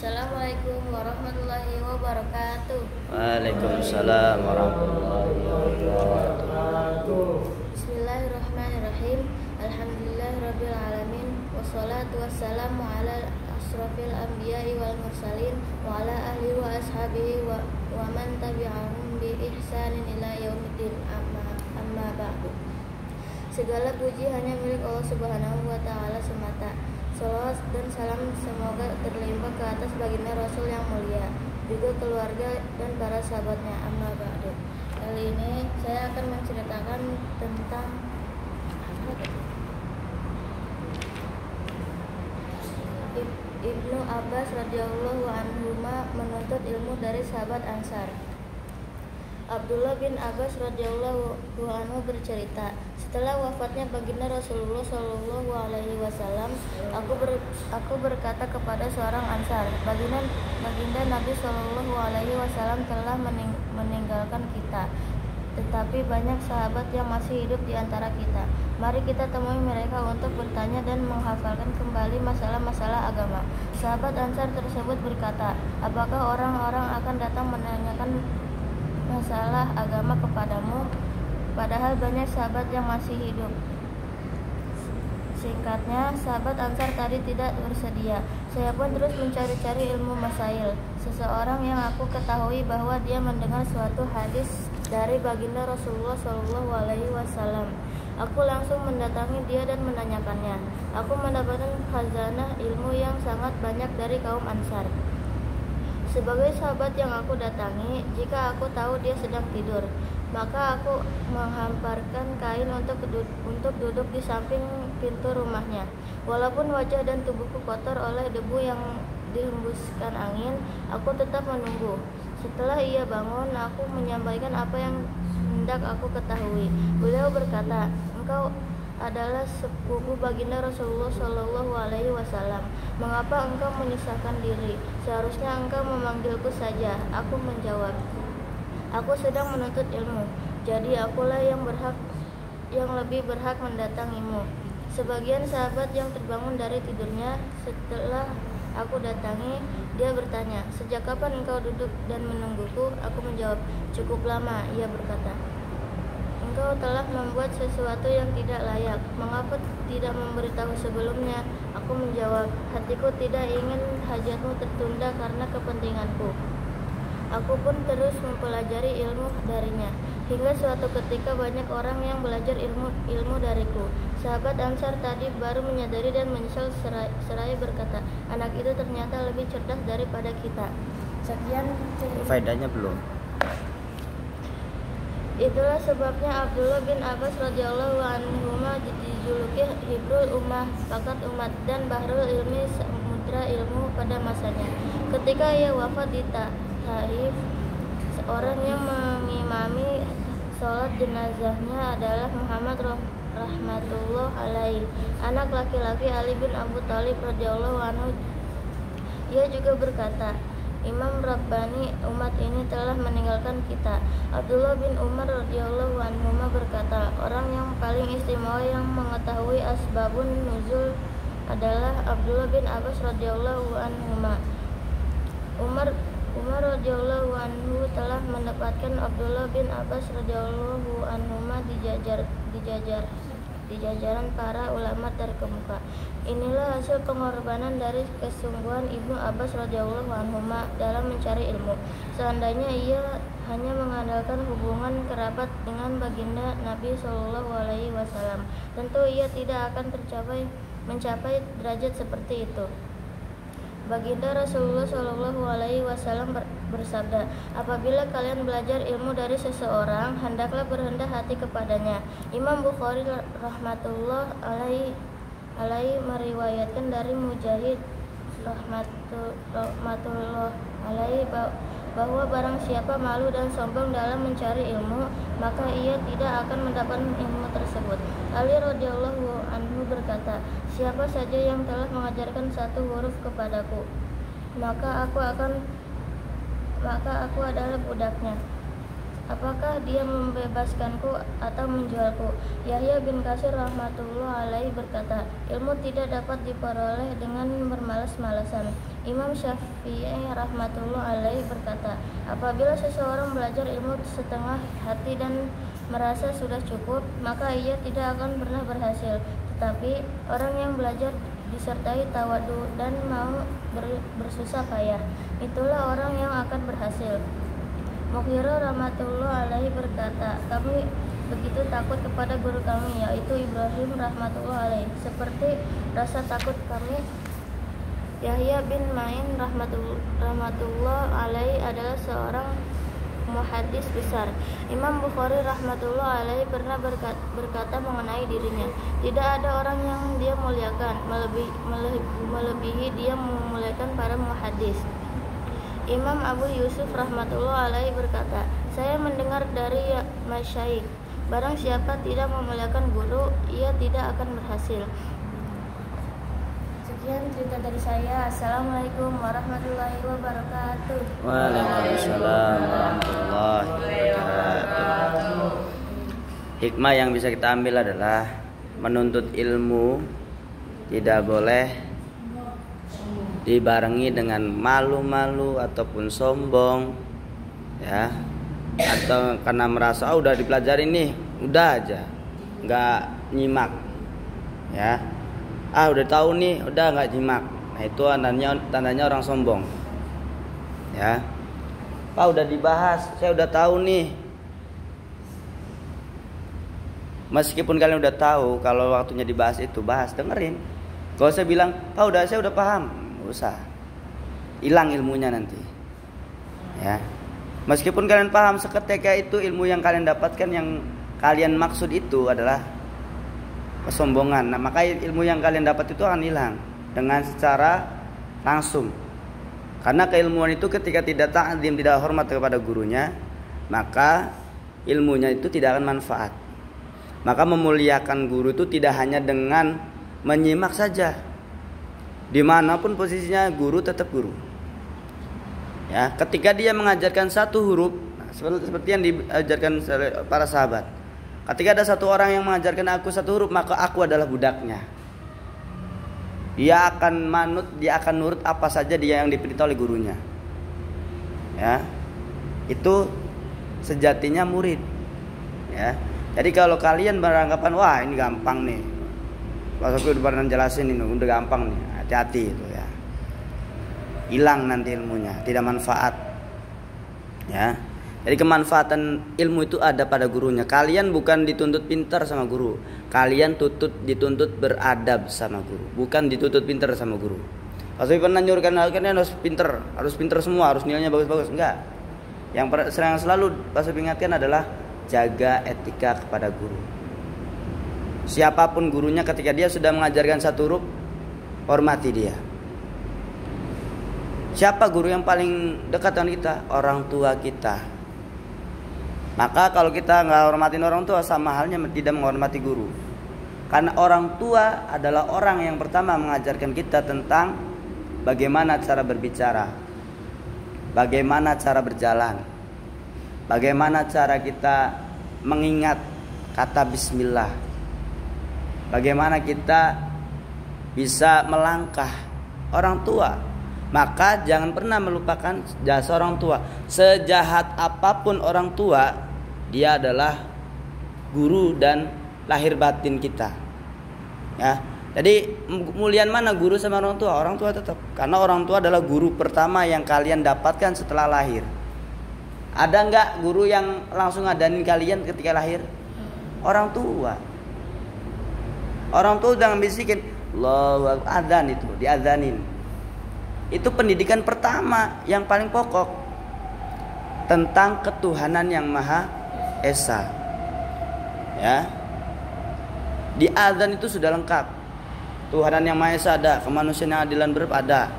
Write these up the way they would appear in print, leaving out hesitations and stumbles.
Assalamualaikum warahmatullahi wabarakatuh. Waalaikumsalam warahmatullahi wabarakatuh. Bismillahirrahmanirrahim. Alhamdulillahirabbil alamin. Wassalatu wassalamu ala asrofil anbiya'i wal mursalin wa ala ahli wa ashabihi wa man tabi'ahum bi ihsanin ila yaumiddin, amma ba'du. Segala puji hanya milik Allah Subhanahu wa taala semata. Salawat dan salam semoga terlimpah ke atas baginda Rasul yang mulia, juga keluarga dan para sahabatnya, amma ba'du. Kali ini saya akan menceritakan tentang Ibnu Abbas radhiyallahu anhuma menuntut ilmu dari sahabat Ansar. Abdullah bin Abbas radhiyallahu anhu bercerita, setelah wafatnya baginda Rasulullah Shallallahu Alaihi Wasallam, aku berkata kepada seorang Ansar, baginda Nabi Shallallahu Alaihi Wasallam telah meninggalkan kita, tetapi banyak sahabat yang masih hidup di antara kita. Mari kita temui mereka untuk bertanya dan menghafalkan kembali masalah-masalah agama. Sahabat Ansar tersebut berkata, apakah orang-orang akan datang menanyakan masalah agama kepadamu, padahal banyak sahabat yang masih hidup? Singkatnya, sahabat Ansar tadi tidak bersedia. Saya pun terus mencari-cari ilmu masail. Seseorang yang aku ketahui bahwa dia mendengar suatu hadis dari baginda Rasulullah Shallallahu Alaihi Wasallam. Aku langsung mendatangi dia dan menanyakannya. Aku mendapatkan khazanah ilmu yang sangat banyak dari kaum Ansar. Sebagai sahabat yang aku datangi, jika aku tahu dia sedang tidur, maka aku menghamparkan kain untuk duduk di samping pintu rumahnya. Walaupun wajah dan tubuhku kotor oleh debu yang dihembuskan angin, aku tetap menunggu. Setelah ia bangun, aku menyampaikan apa yang hendak aku ketahui. Beliau berkata, engkau adalah sepupu baginda Rasulullah Shallallahu Alaihi Wasallam. Mengapa engkau menyusahkan diri? Seharusnya engkau memanggilku saja. Aku menjawab, aku sedang menuntut ilmu, jadi akulah yang lebih berhak mendatangimu. Sebagian sahabat yang terbangun dari tidurnya setelah aku datangi, dia bertanya, sejak kapan engkau duduk dan menungguku? Aku menjawab, cukup lama. Ia berkata, engkau telah membuat sesuatu yang tidak layak. Mengapa tidak memberitahu sebelumnya? Aku menjawab, hatiku tidak ingin hajatmu tertunda karena kepentinganku. Aku pun terus mempelajari ilmu darinya, hingga suatu ketika banyak orang yang belajar ilmu dariku. Sahabat Ansar tadi baru menyadari dan menyesal seraya berkata, anak itu ternyata lebih cerdas daripada kita. Sekian Faedahnya belum. Itulah sebabnya Abdullah bin Abbas radhiyallahu anhuma dijuluki Hibrul Ummah, Pakat Umat, dan Bahrul Ilmi, Samudra Ilmu pada masanya. Ketika ia wafat di Taif, seorang yang mengimami sholat jenazahnya adalah Muhammad rahmatullah alaihi, anak laki-laki Ali bin Abu Thalib radhiyallahu anhu. Ia juga berkata, Imam Rabbani umat ini telah meninggalkan kita. Abdullah bin Umar radhiyallahu anhuma berkata, orang yang paling istimewa yang mengetahui asbabun nuzul adalah Abdullah bin Abbas radhiyallahu anhuma. Umar radhiyallahu anhu telah mendapatkan Abdullah bin Abbas radhiyallahu anhuma di jajaran para ulama terkemuka. Inilah hasil pengorbanan dari kesungguhan Ibnu Abbas radhiyallahu anhuma dalam mencari ilmu. Seandainya ia hanya mengandalkan hubungan kerabat dengan baginda Nabi Shallallahu Alaihi Wasallam, tentu ia tidak akan mencapai derajat seperti itu. Baginda Rasulullah Shallallahu Alaihi Wasallam bersabda, apabila kalian belajar ilmu dari seseorang, hendaklah berrendah hati kepadanya. Imam Bukhari rahmatullah alaihi meriwayatkan dari Mujahid rahmatullah alaihi bahwa barang siapa malu dan sombong dalam mencari ilmu, maka ia tidak akan mendapatkan ilmu tersebut. Ali radhiyallahu anhu berkata, siapa saja yang telah mengajarkan satu huruf kepadaku, maka aku adalah budaknya. Apakah dia membebaskanku atau menjualku? Yahya bin Katsir rahmatullah alaihi berkata, ilmu tidak dapat diperoleh dengan bermalas-malasan. Imam Syafi'i rahmatullah alaihi berkata, apabila seseorang belajar ilmu setengah hati dan merasa sudah cukup, maka ia tidak akan pernah berhasil. Tetapi orang yang belajar disertai tawadu dan mau bersusah payah, itulah orang yang akan berhasil. Mughirah rahmatullah alaihi berkata, kami begitu takut kepada guru kami, yaitu Ibrahim rahmatullah alaihi, seperti rasa takut kami. Yahya bin Ma'in rahmatullah alaihi adalah seorang muhaddis besar. Imam Bukhari rahmatullah alaihi pernah berkata mengenai dirinya, tidak ada orang yang dia muliakan melebihi dia memuliakan para muhaddis. Imam Abu Yusuf rahmatullah alaihi berkata, saya mendengar dari masyaikh, barang siapa tidak memuliakan guru, ia tidak akan berhasil. Sekian cerita dari saya. Assalamualaikum warahmatullahi wabarakatuh. Waalaikumsalam warahmatullahi wabarakatuh. Hikmah yang bisa kita ambil adalah menuntut ilmu tidak boleh dibarengi dengan malu-malu ataupun sombong, ya, atau karena merasa udah dipelajari nih, udah aja, nggak nyimak, ya. Udah tahu nih, udah nggak nyimak. Nah itu tandanya orang sombong. Ya, Pak udah dibahas, saya udah tahu nih. Meskipun kalian udah tahu, kalau waktunya dibahas itu bahas, dengerin. Kalau saya bilang, Pak saya udah paham, nggak usah. Hilang ilmunya nanti. Ya, meskipun kalian paham seketika itu ilmu yang kalian dapatkan, yang kalian maksud itu adalah kesombongan. Nah, maka ilmu yang kalian dapat itu akan hilang dengan secara langsung. Karena keilmuan itu ketika tidak ta'zim, tidak hormat kepada gurunya, maka ilmunya itu tidak akan manfaat. Maka memuliakan guru itu tidak hanya dengan menyimak saja. Dimanapun posisinya guru tetap guru. Ya, ketika dia mengajarkan satu huruf, seperti yang diajarkan para sahabat. Ketika ada satu orang yang mengajarkan aku satu huruf, maka aku adalah budaknya. Dia akan manut, dia akan nurut apa saja dia yang diperintah oleh gurunya. Ya, itu sejatinya murid. Ya, jadi kalau kalian beranggapan wah ini gampang nih, pas aku udah pernah jelasin ini udah gampang nih, hati-hati itu ya. Hilang nanti ilmunya, tidak manfaat. Ya. Jadi kemanfaatan ilmu itu ada pada gurunya. Kalian bukan dituntut pintar sama guru. Kalian dituntut beradab sama guru. Bukan dituntut pintar sama guru. Pasti pernah nyuruhkan kalian harus pintar semua, harus nilainya bagus-bagus. Enggak. Yang selalu pasti ingatkan adalah jaga etika kepada guru. Siapapun gurunya, ketika dia sudah mengajarkan satu huruf, hormati dia. Siapa guru yang paling dekat dengan kita? Orang tua kita. Maka kalau kita nggak hormatin orang tua, sama halnya tidak menghormati guru. Karena orang tua adalah orang yang pertama mengajarkan kita tentang bagaimana cara berbicara, bagaimana cara berjalan, bagaimana cara kita mengingat kata bismillah, bagaimana kita bisa melangkah. Orang tua. Maka jangan pernah melupakan jasa orang tua. Sejahat apapun orang tua, dia adalah guru dan lahir batin kita. Ya. Jadi mulian mana guru sama orang tua? Orang tua tetap. Karena orang tua adalah guru pertama yang kalian dapatkan setelah lahir. Ada enggak guru yang langsung ngadanin kalian ketika lahir? Orang tua. Orang tua jangan bisikin, Allahu Akbar, adzan itu, diadzanin. Itu pendidikan pertama yang paling pokok tentang ketuhanan yang Maha Esa. Ya. Di azan itu sudah lengkap. Tuhanan yang Maha Esa ada, kemanusiaan yang adilan ada.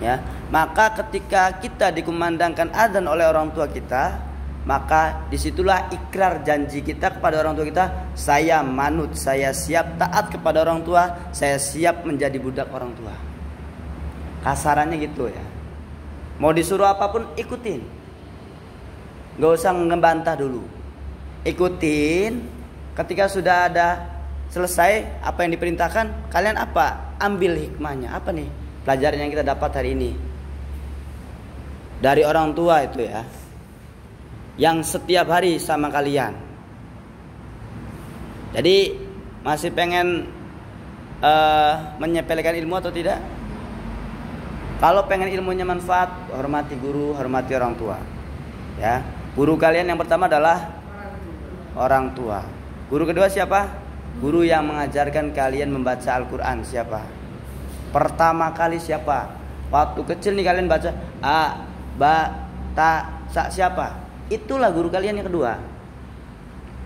Ya, maka ketika kita dikumandangkan azan oleh orang tua kita, maka disitulah ikrar janji kita kepada orang tua kita, saya manut, saya siap taat kepada orang tua, saya siap menjadi budak orang tua. Kasarannya gitu ya. Mau disuruh apapun ikutin. Gak usah ngebantah dulu. Ikutin. Ketika sudah ada selesai apa yang diperintahkan, kalian apa? Ambil hikmahnya. Apa nih? pelajaran yang kita dapat hari ini dari orang tua itu ya, yang setiap hari sama kalian. Jadi masih pengen menyepelekan ilmu atau tidak? Kalau pengen ilmunya manfaat, hormati guru, hormati orang tua. Ya, guru kalian yang pertama adalah orang tua. Guru kedua siapa? Guru yang mengajarkan kalian membaca Al-Quran. Siapa? Pertama kali siapa? Waktu kecil nih kalian baca A, Ba, Ta, Sa, siapa? Itulah guru kalian yang kedua.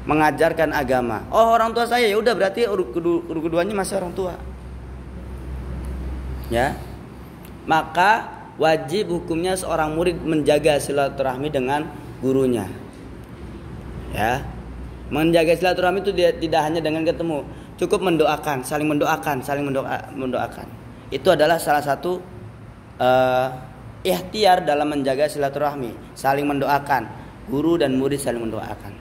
Mengajarkan agama. Oh, orang tua saya, ya udah berarti guru keduanya masih orang tua. Ya. Maka wajib hukumnya seorang murid menjaga silaturahmi dengan gurunya. Ya. Menjaga silaturahmi itu tidak hanya dengan ketemu, cukup mendoakan, saling mendoakan. Itu adalah salah satu ikhtiar dalam menjaga silaturahmi, saling mendoakan. Guru dan murid saling mendoakan.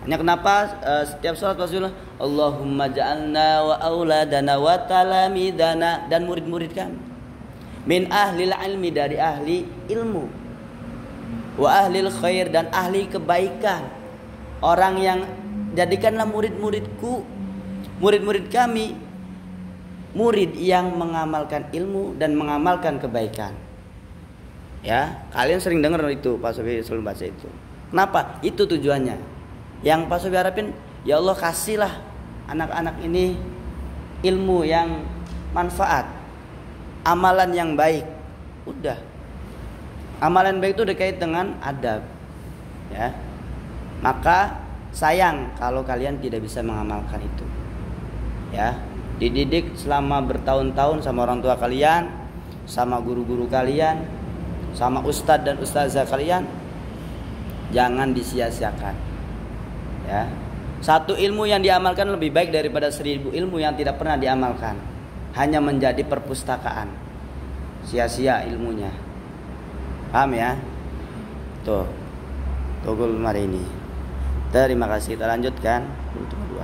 Hanya kenapa setiap sholat Rasulullah, Allahumma ja'alna wa auladana wa talamidana, dan murid-murid kami min ahlil ilmi, dari ahli ilmu, wa ahlil khair, dan ahli kebaikan. Orang yang jadikanlah murid-muridku, murid-murid kami, murid yang mengamalkan ilmu dan mengamalkan kebaikan. Ya, kalian sering dengar itu Pak Sofi selalu baca itu. Kenapa? Itu tujuannya. Yang Pak Sofi harapin, ya Allah kasihlah anak-anak ini ilmu yang manfaat, amalan yang baik. Udah. Amalan baik itu terkait dengan adab. Ya. Maka sayang kalau kalian tidak bisa mengamalkan itu. Ya, dididik selama bertahun-tahun sama orang tua kalian, sama guru-guru kalian, sama ustadz dan ustazah kalian, jangan disia-siakan. Ya, satu ilmu yang diamalkan lebih baik daripada 1000 ilmu yang tidak pernah diamalkan, hanya menjadi perpustakaan, sia-sia ilmunya. Paham ya? Tuh, togol hari ini. Terima kasih. Kita lanjutkan untuk kedua.